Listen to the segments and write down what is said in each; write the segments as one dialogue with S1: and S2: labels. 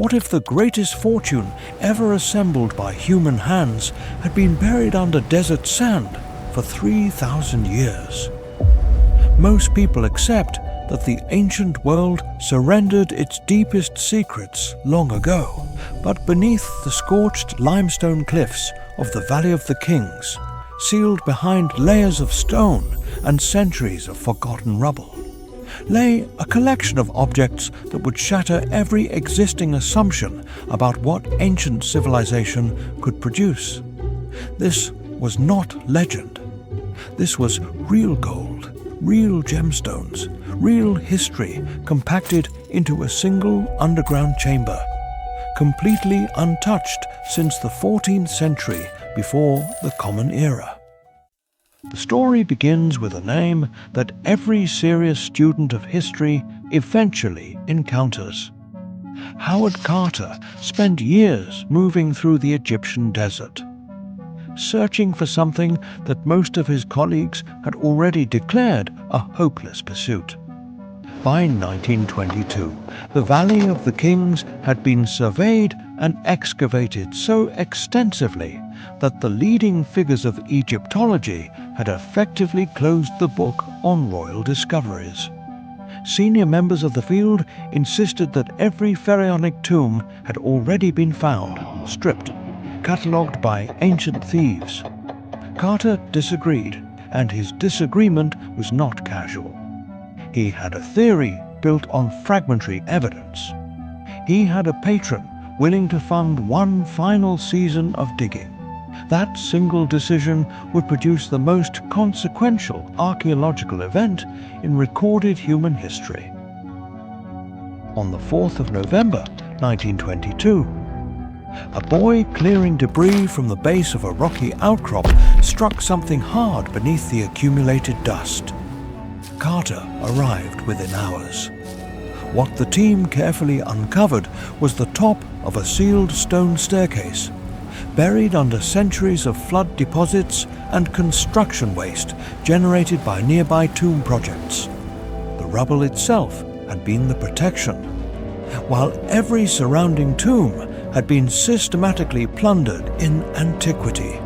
S1: What if the greatest fortune ever assembled by human hands had been buried under desert sand for 3,000 years? Most people accept that the ancient world surrendered its deepest secrets long ago, but beneath the scorched limestone cliffs of the Valley of the Kings, sealed behind layers of stone and centuries of forgotten rubble, lay a collection of objects that would shatter every existing assumption about what ancient civilization could produce. This was not legend. This was real gold, real gemstones, real history compacted into a single underground chamber, completely untouched since the 14th century before the Common Era. The story begins with a name that every serious student of history eventually encounters. Howard Carter spent years moving through the Egyptian desert, searching for something that most of his colleagues had already declared a hopeless pursuit. By 1922, the Valley of the Kings had been surveyed and excavated so extensively that the leading figures of Egyptology had effectively closed the book on royal discoveries. Senior members of the field insisted that every pharaonic tomb had already been found, stripped, catalogued by ancient thieves. Carter disagreed, and his disagreement was not casual. He had a theory built on fragmentary evidence. He had a patron willing to fund one final season of digging. That single decision would produce the most consequential archaeological event in recorded human history. On the 4th of November, 1922, a boy clearing debris from the base of a rocky outcrop struck something hard beneath the accumulated dust. Carter arrived within hours. What the team carefully uncovered was the top of a sealed stone staircase, buried under centuries of flood deposits and construction waste generated by nearby tomb projects. The rubble itself had been the protection, while every surrounding tomb had been systematically plundered in antiquity.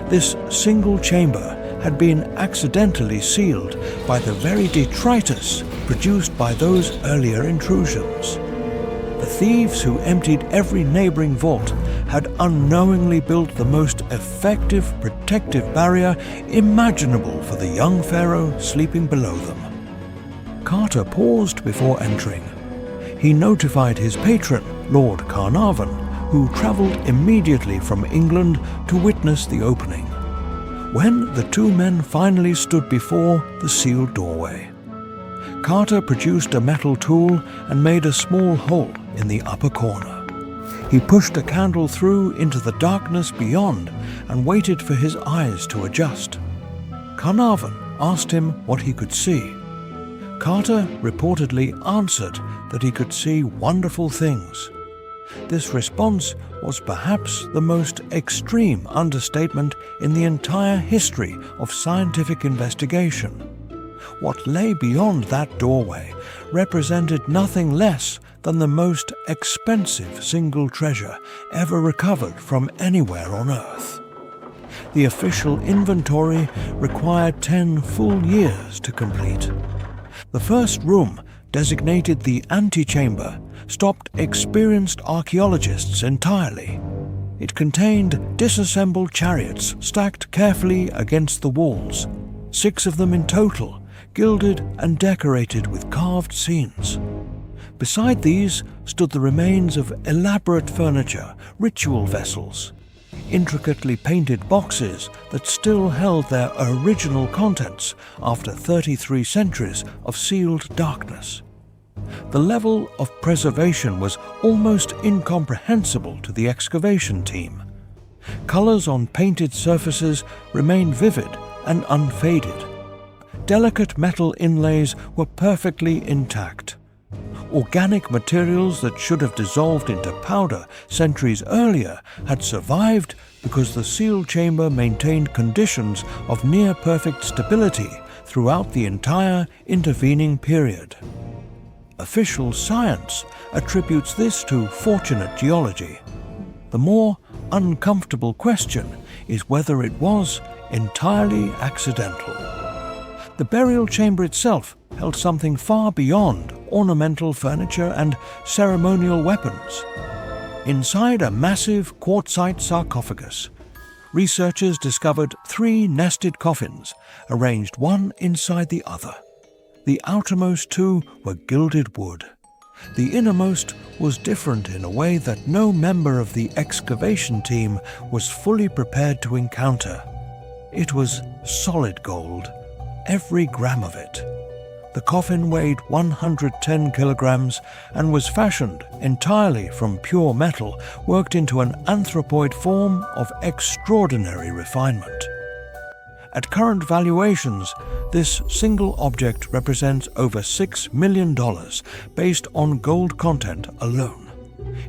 S1: This single chamber had been accidentally sealed by the very detritus produced by those earlier intrusions. The thieves who emptied every neighboring vault had unknowingly built the most effective protective barrier imaginable for the young pharaoh sleeping below them. Carter paused before entering. He notified his patron, Lord Carnarvon, who travelled immediately from England to witness the opening. When the two men finally stood before the sealed doorway, Carter produced a metal tool and made a small hole in the upper corner. He pushed a candle through into the darkness beyond and waited for his eyes to adjust. Carnarvon asked him what he could see. Carter reportedly answered that he could see wonderful things. This response was perhaps the most extreme understatement in the entire history of scientific investigation. What lay beyond that doorway represented nothing less than the most expensive single treasure ever recovered from anywhere on Earth. The official inventory required 10 full years to complete. The first room, designated the antechamber, stopped experienced archaeologists entirely. It contained disassembled chariots stacked carefully against the walls, 6 of them in total, gilded and decorated with carved scenes. Beside these stood the remains of elaborate furniture, ritual vessels, intricately painted boxes that still held their original contents after 33 centuries of sealed darkness. The level of preservation was almost incomprehensible to the excavation team. Colors on painted surfaces remained vivid and unfaded. Delicate metal inlays were perfectly intact. Organic materials that should have dissolved into powder centuries earlier had survived because the sealed chamber maintained conditions of near-perfect stability throughout the entire intervening period. official science attributes this to fortunate geology. The more uncomfortable question is whether it was entirely accidental. The burial chamber itself held something far beyond ornamental furniture and ceremonial weapons. Inside a massive quartzite sarcophagus, researchers discovered 3 nested coffins, arranged one inside the other. The outermost 2 were gilded wood. The innermost was different in a way that no member of the excavation team was fully prepared to encounter. It was solid gold, every gram of it. The coffin weighed 110 kilograms and was fashioned entirely from pure metal, worked into an anthropoid form of extraordinary refinement. At current valuations, this single object represents over $6 million based on gold content alone.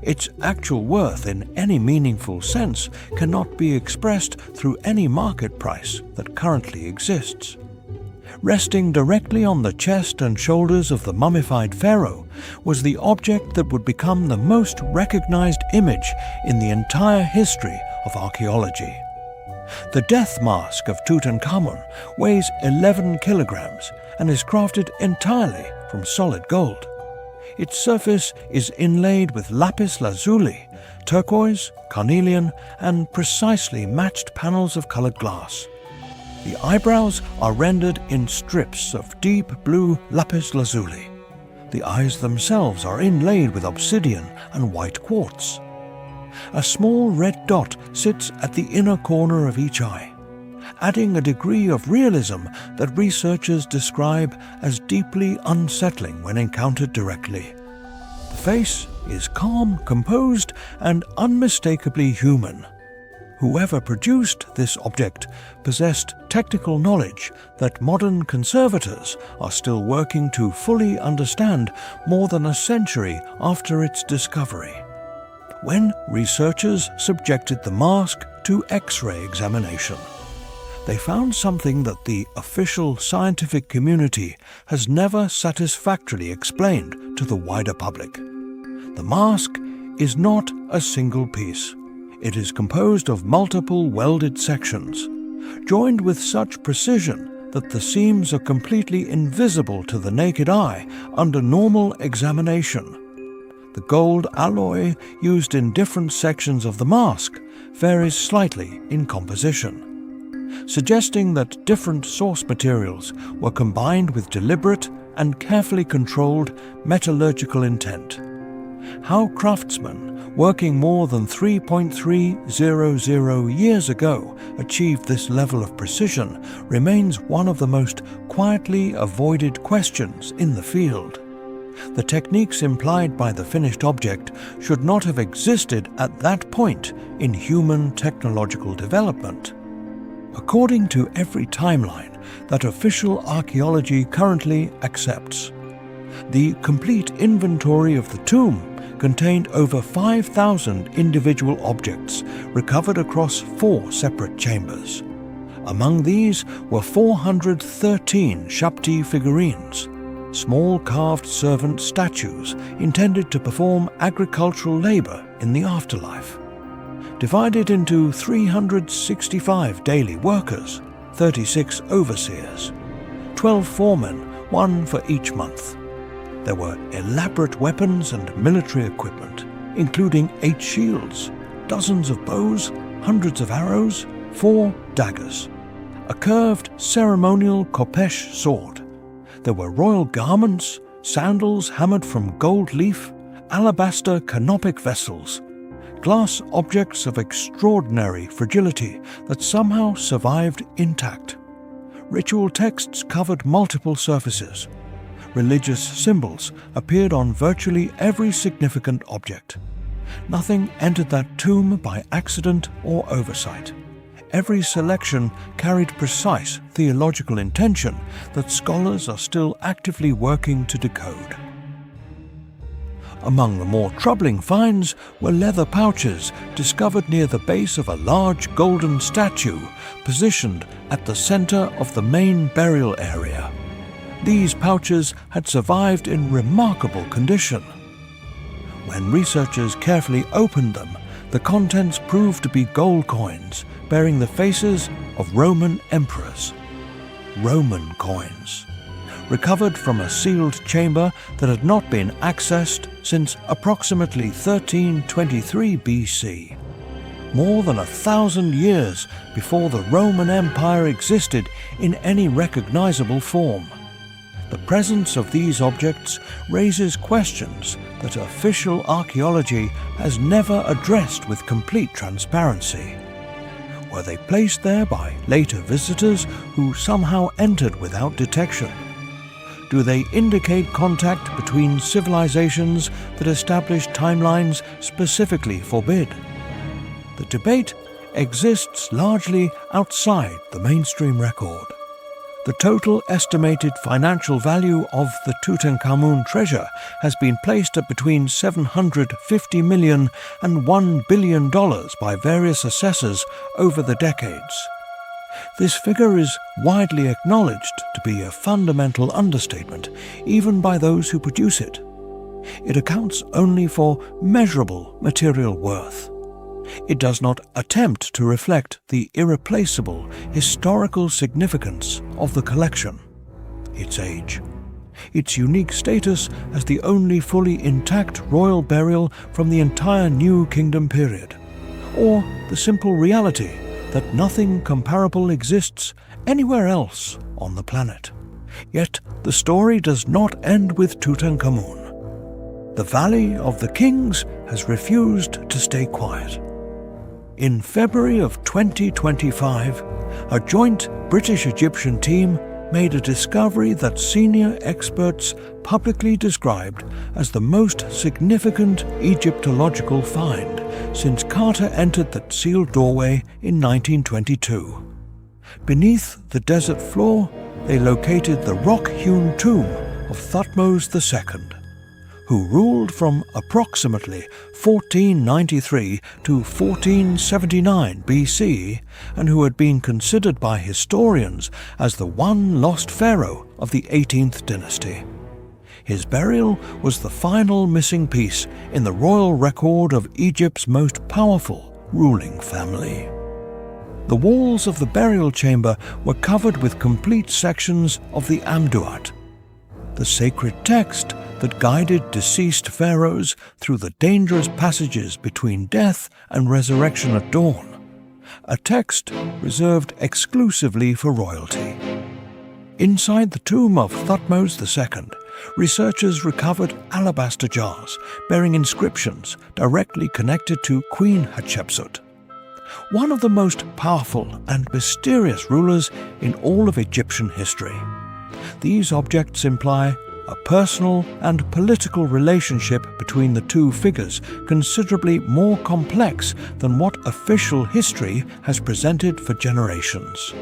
S1: Its actual worth in any meaningful sense cannot be expressed through any market price that currently exists. Resting directly on the chest and shoulders of the mummified pharaoh was the object that would become the most recognized image in the entire history of archaeology. The death mask of Tutankhamun weighs 11 kilograms and is crafted entirely from solid gold. Its surface is inlaid with lapis lazuli, turquoise, carnelian, and precisely matched panels of colored glass. The eyebrows are rendered in strips of deep blue lapis lazuli. The eyes themselves are inlaid with obsidian and white quartz. A small red dot sits at the inner corner of each eye, adding a degree of realism that researchers describe as deeply unsettling when encountered directly. The face is calm, composed, and unmistakably human. Whoever produced this object possessed technical knowledge that modern conservators are still working to fully understand more than a century after its discovery. When researchers subjected the mask to X-ray examination, they found something that the official scientific community has never satisfactorily explained to the wider public. The mask is not a single piece. It is composed of multiple welded sections, joined with such precision that the seams are completely invisible to the naked eye under normal examination. The gold alloy used in different sections of the mask varies slightly in composition, suggesting that different source materials were combined with deliberate and carefully controlled metallurgical intent. How craftsmen, working more than 3.300 years ago, achieved this level of precision remains one of the most quietly avoided questions in the field. The techniques implied by the finished object should not have existed at that point in human technological development. According to every timeline that official archaeology currently accepts, the complete inventory of the tomb contained over 5,000 individual objects recovered across 4 separate chambers. Among these were 413 Shapti figurines, small carved servant statues intended to perform agricultural labor in the afterlife. Divided into 365 daily workers, 36 overseers, 12 foremen, 1 for each month. There were elaborate weapons and military equipment, including 8 shields, dozens of bows, hundreds of arrows, 4 daggers, a curved ceremonial khopesh sword. There were royal garments, sandals hammered from gold leaf, alabaster canopic vessels, glass objects of extraordinary fragility that somehow survived intact. Ritual texts covered multiple surfaces. Religious symbols appeared on virtually every significant object. Nothing entered that tomb by accident or oversight. Every selection carried precise theological intention that scholars are still actively working to decode. Among the more troubling finds were leather pouches discovered near the base of a large golden statue positioned at the center of the main burial area. These pouches had survived in remarkable condition. When researchers carefully opened them, the contents proved to be gold coins bearing the faces of Roman emperors. Roman coins, recovered from a sealed chamber that had not been accessed since approximately 1323 BC. More than 1,000 years before the Roman Empire existed in any recognizable form. The presence of these objects raises questions that official archaeology has never addressed with complete transparency. Were they placed there by later visitors who somehow entered without detection? Do they indicate contact between civilizations that established timelines specifically forbid? The debate exists largely outside the mainstream record. The total estimated financial value of the Tutankhamun treasure has been placed at between $750 million and $1 billion by various assessors over the decades. This figure is widely acknowledged to be a fundamental understatement, even by those who produce it. It accounts only for measurable material worth. It does not attempt to reflect the irreplaceable historical significance of the collection, its age, its unique status as the only fully intact royal burial from the entire New Kingdom period, or the simple reality that nothing comparable exists anywhere else on the planet. Yet the story does not end with Tutankhamun. The Valley of the Kings has refused to stay quiet. In February of 2025, a joint British-Egyptian team made a discovery that senior experts publicly described as the most significant Egyptological find since Carter entered that sealed doorway in 1922. Beneath the desert floor, they located the rock-hewn tomb of Thutmose II, who ruled from approximately 1493 to 1479 BC, and who had been considered by historians as the one lost pharaoh of the 18th dynasty. His burial was the final missing piece in the royal record of Egypt's most powerful ruling family. The walls of the burial chamber were covered with complete sections of the Amduat, the sacred text that guided deceased pharaohs through the dangerous passages between death and resurrection at dawn, a text reserved exclusively for royalty. Inside the tomb of Thutmose II, researchers recovered alabaster jars bearing inscriptions directly connected to Queen Hatshepsut, one of the most powerful and mysterious rulers in all of Egyptian history. These objects imply a personal and political relationship between the two figures considerably more complex than what official history has presented for generations.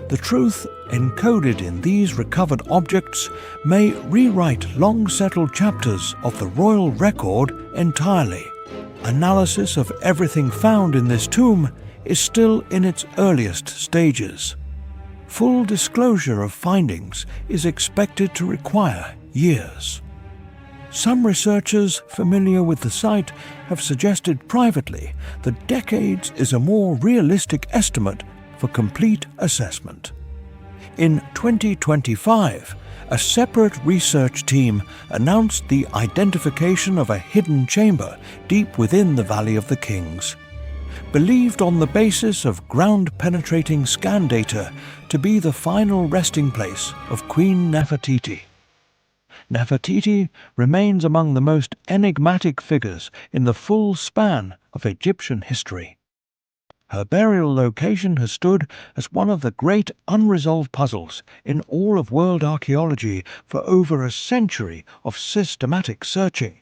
S1: The truth encoded in these recovered objects may rewrite long-settled chapters of the royal record entirely. Analysis of everything found in this tomb is still in its earliest stages. Full disclosure of findings is expected to require years. Some researchers familiar with the site have suggested privately that decades is a more realistic estimate for complete assessment. In 2025, a separate research team announced the identification of a hidden chamber deep within the Valley of the Kings, believed on the basis of ground-penetrating scan data to be the final resting place of Queen Nefertiti. Nefertiti remains among the most enigmatic figures in the full span of Egyptian history. Her burial location has stood as one of the great unresolved puzzles in all of world archaeology for over a century of systematic searching.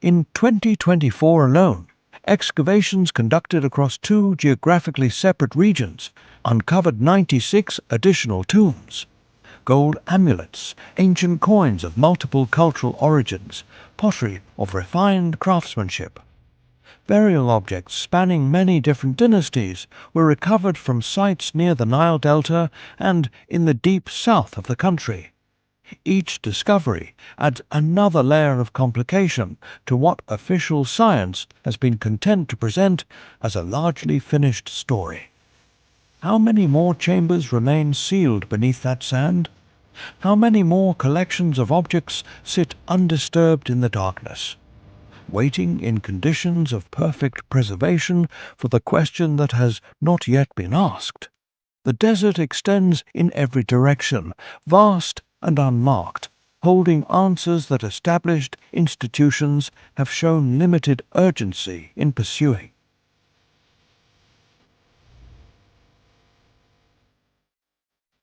S1: In 2024 alone, excavations conducted across two geographically separate regions uncovered 96 additional tombs, gold amulets, ancient coins of multiple cultural origins, pottery of refined craftsmanship. Burial objects spanning many different dynasties were recovered from sites near the Nile Delta and in the deep south of the country. Each discovery adds another layer of complication to what official science has been content to present as a largely finished story. How many more chambers remain sealed beneath that sand? How many more collections of objects sit undisturbed in the darkness, waiting in conditions of perfect preservation for the question that has not yet been asked? The desert extends in every direction, vast and unmarked, holding answers that established institutions have shown limited urgency in pursuing.